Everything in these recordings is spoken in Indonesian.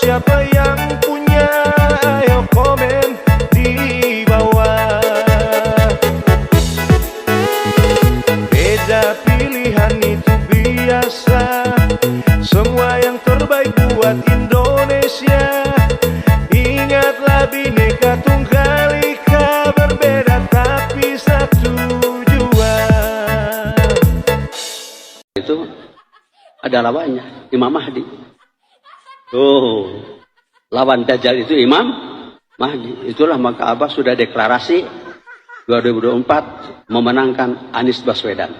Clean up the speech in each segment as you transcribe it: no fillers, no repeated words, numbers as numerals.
siapa yang punya, ayo komen di bawah. Beda pilihan itu biasa, semua yang terbaik buat Indonesia. Ingatlah Bhinneka Tunggal Ika, berbeda tapi satu jua. Itu ada lawannya, Imam Mahdi. Tuh, lawan Dajjal itu Imam Mahdi. Itulah maka Abah sudah deklarasi 2024 memenangkan Anies Baswedan,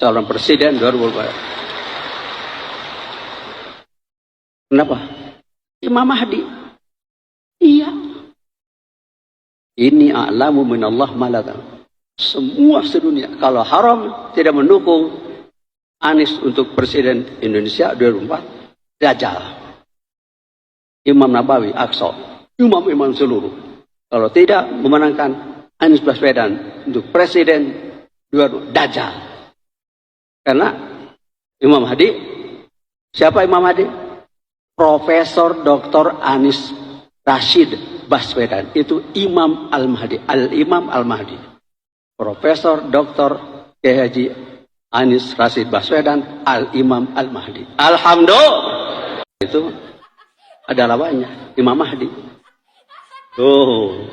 calon presiden 2024. Kenapa? Imam Mahdi. Iya. Ini a'lamu minallah malaka. Semua sedunia kalau haram tidak mendukung Anies untuk presiden Indonesia 2024, Dajjal. Imam Nabawi, Aqsa, imam-imam seluruh. Kalau tidak memenangkan Anies Baswedan untuk presiden 2024, Dajjal. Karena Imam Mahdi, siapa Imam Mahdi? Profesor Dr. Anies Rashid Baswedan. Itu Imam Al-Mahdi, Al-Imam Al-Mahdi. Profesor Dr. Haji Anies Rashid Baswedan, Al-Imam Al-Mahdi. Alhamdulillah. Itu ada lawannya, Imam Mahdi. Tuh,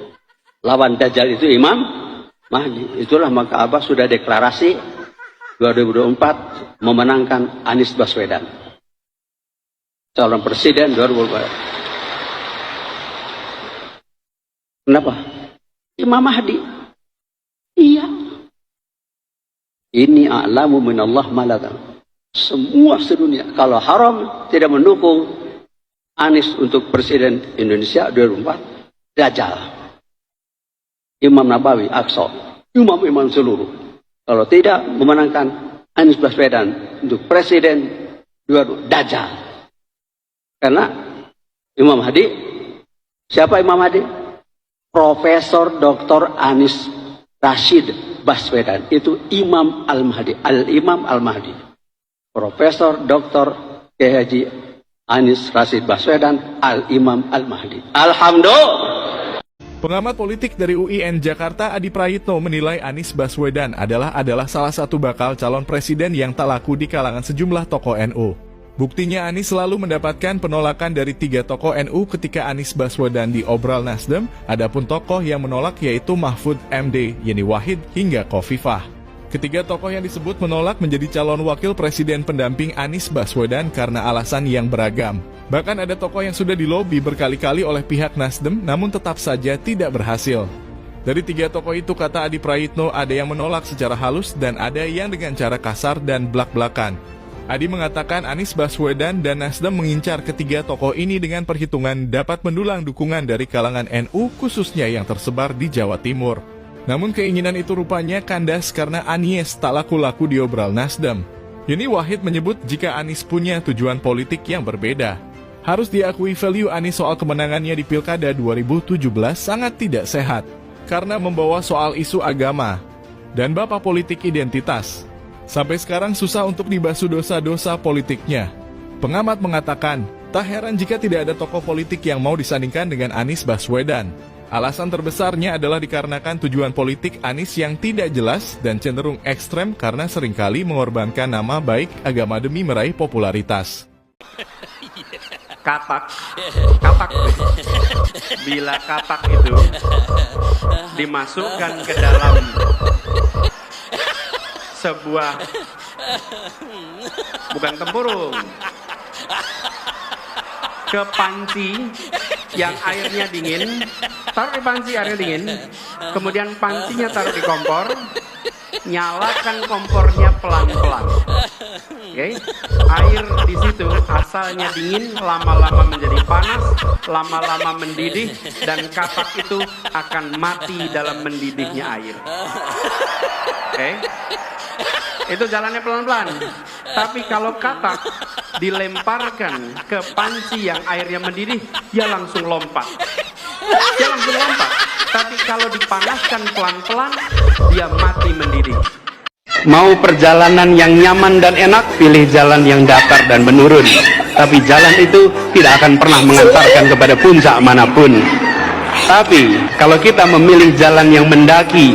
lawan Dajjal itu Imam Mahdi. Itulah maka Abah sudah deklarasi 2024 memenangkan Anies Baswedan, calon presiden 2024. Kenapa? Imam Mahdi. Iya. Ini a'lamu minallah malaka. Semua sedunia kalau haram tidak mendukung Anies untuk presiden Indonesia 2024, Dajjal. Imam Nabawi, Aqsa, imam-imam seluruh. Kalau tidak memenangkan Anies Baswedan untuk presiden 2024, Dajjal. Karena Imam Mahdi, siapa Imam Mahdi? Profesor Dr. Anies Rashid Baswedan. Itu Imam Al-Mahdi, Al-Imam Al-Mahdi. Profesor Dr. Haji Anies Rashid Baswedan, Al-Imam Al-Mahdi. Alhamdulillah. Pengamat politik dari UIN Jakarta Adi Prayitno menilai Anies Baswedan adalah salah satu bakal calon presiden yang tak laku di kalangan sejumlah tokoh NU. Buktinya Anies selalu mendapatkan penolakan dari 3 tokoh NU ketika Anies Baswedan diobral Nasdem, adapun tokoh yang menolak yaitu Mahfud MD, Yeni Wahid, hingga Khofifah. Ketiga tokoh yang disebut menolak menjadi calon wakil presiden pendamping Anies Baswedan karena alasan yang beragam. Bahkan ada tokoh yang sudah dilobi berkali-kali oleh pihak Nasdem namun tetap saja tidak berhasil. Dari 3 tokoh itu, kata Adi Prayitno, ada yang menolak secara halus dan ada yang dengan cara kasar dan blak-blakan. Adi mengatakan Anies Baswedan dan Nasdem mengincar ketiga tokoh ini dengan perhitungan dapat mendulang dukungan dari kalangan NU khususnya yang tersebar di Jawa Timur. Namun keinginan itu rupanya kandas karena Anies tak laku-laku diobral Nasdem. Yeni Wahid menyebut jika Anies punya tujuan politik yang berbeda. Harus diakui value Anies soal kemenangannya di Pilkada 2017 sangat tidak sehat, karena membawa soal isu agama dan bapak politik identitas. Sampai sekarang susah untuk dibasuh dosa-dosa politiknya. Pengamat mengatakan, tak heran jika tidak ada tokoh politik yang mau disandingkan dengan Anies Baswedan. Alasan terbesarnya adalah dikarenakan tujuan politik Anies yang tidak jelas dan cenderung ekstrem karena seringkali mengorbankan nama baik agama demi meraih popularitas. Kapak, bila kapak itu dimasukkan ke dalam sebuah, bukan tempurung, ke panci yang airnya dingin, taruh di panci airnya dingin, kemudian pancinya taruh di kompor, nyalakan kompornya pelan-pelan. Okay? Air di situ asalnya dingin, lama-lama menjadi panas, lama-lama mendidih, dan kapak itu akan mati dalam mendidihnya air. Okay? Itu jalannya pelan-pelan. Tapi kalau kapak dilemparkan ke panci yang airnya mendidih, dia langsung lompat. Dia langsung lompat. Tapi kalau dipanaskan pelan-pelan, dia mati mendidih. Mau perjalanan yang nyaman dan enak, pilih jalan yang datar dan menurun. tapi jalan itu tidak akan pernah mengantarkan kepada puncak manapun. Tapi kalau kita memilih jalan yang mendaki,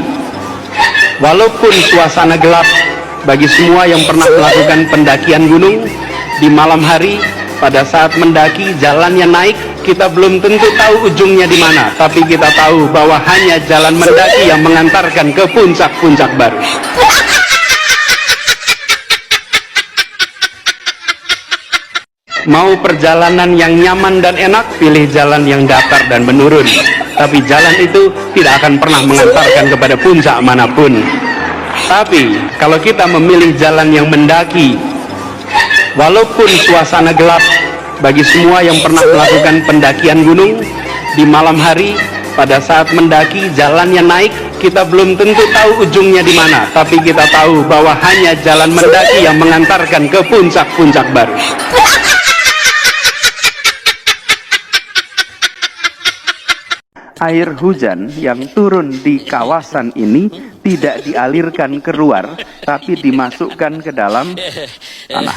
walaupun suasana gelap, bagi semua yang pernah melakukan pendakian gunung di malam hari, pada saat mendaki jalannya naik, kita belum tentu tahu ujungnya di mana, tapi kita tahu bahwa hanya jalan mendaki yang mengantarkan ke puncak-puncak baru. Mau perjalanan yang nyaman dan enak, pilih jalan yang datar dan menurun, tapi jalan itu tidak akan pernah mengantarkan kepada puncak manapun. Tapi kalau kita memilih jalan yang mendaki, walaupun suasana gelap, bagi semua yang pernah melakukan pendakian gunung di malam hari, pada saat mendaki jalannya naik, kita belum tentu tahu ujungnya di mana, tapi kita tahu bahwa hanya jalan mendaki yang mengantarkan ke puncak-puncak baru. Air hujan yang turun di kawasan ini tidak dialirkan keluar, tapi dimasukkan ke dalam tanah.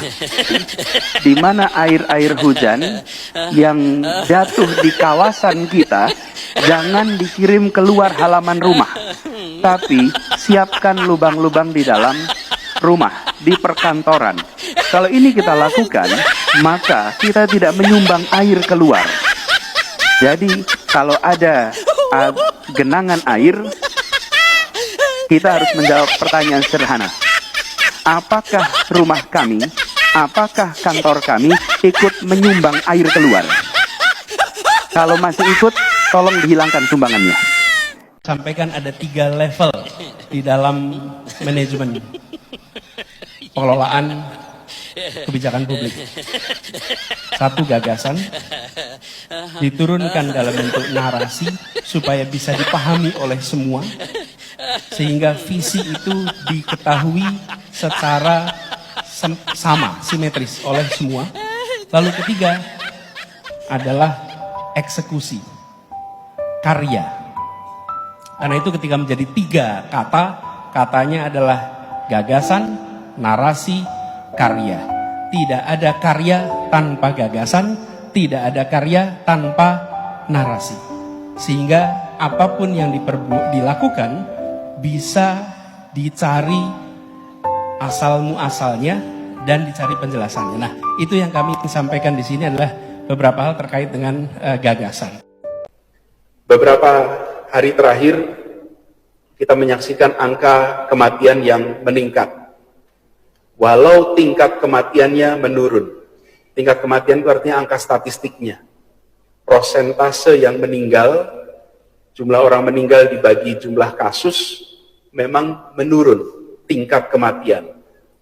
Di mana air-air hujan yang jatuh di kawasan kita jangan dikirim keluar halaman rumah, tapi siapkan lubang-lubang di dalam rumah, di perkantoran. Kalau ini kita lakukan, maka kita tidak menyumbang air keluar. Jadi kalau ada genangan air, kita harus menjawab pertanyaan sederhana. Apakah rumah kami, apakah kantor kami ikut menyumbang air keluar? Kalau masih ikut, tolong dihilangkan sumbangannya. Sampaikan ada 3 level di dalam manajemen pengelolaan kebijakan publik. 1, gagasan diturunkan dalam bentuk narasi supaya bisa dipahami oleh semua, sehingga visi itu diketahui secara sama, simetris oleh semua. Lalu ketiga adalah eksekusi, karya. Karena itu ketika menjadi 3 kata, katanya adalah gagasan, narasi, karya. Tidak ada karya tanpa gagasan, tidak ada karya tanpa narasi. Sehingga apapun yang dilakukan bisa dicari asal muasalnya dan dicari penjelasannya. Nah, itu yang kami sampaikan di sini adalah beberapa hal terkait dengan gagasan. Beberapa hari terakhir kita menyaksikan angka kematian yang meningkat. Walau tingkat kematiannya menurun. Tingkat kematian itu artinya angka statistiknya. Prosentase yang meninggal, jumlah orang meninggal dibagi jumlah kasus, memang menurun tingkat kematian.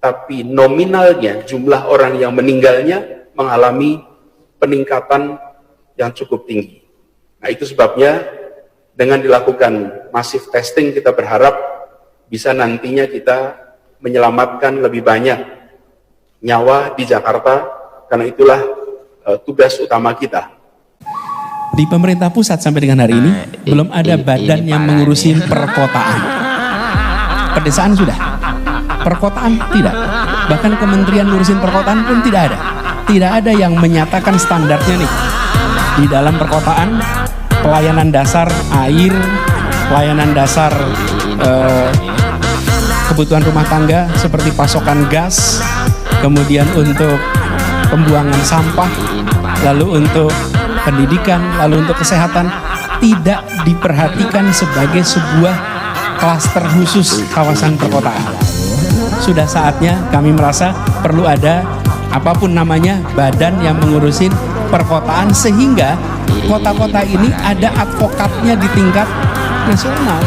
Tapi nominalnya, jumlah orang yang meninggalnya mengalami peningkatan yang cukup tinggi. Nah, itu sebabnya dengan dilakukan masif testing, kita berharap bisa nantinya kita menyelamatkan lebih banyak nyawa di Jakarta, karena itulah tugas utama kita. Di pemerintah pusat sampai dengan hari ini belum ada badan yang mengurusi perkotaan. Pedesaan sudah, perkotaan tidak. Bahkan kementerian ngurusin perkotaan pun tidak ada. Tidak ada yang menyatakan standarnya nih. Di dalam perkotaan, pelayanan dasar air, pelayanan dasar kebutuhan rumah tangga seperti pasokan gas, kemudian untuk pembuangan sampah, lalu untuk pendidikan, lalu untuk kesehatan, tidak diperhatikan sebagai sebuah klaster khusus kawasan perkotaan. Sudah saatnya kami merasa perlu ada apapun namanya badan yang mengurusin perkotaan, sehingga kota-kota ini ada advokatnya di tingkat nasional.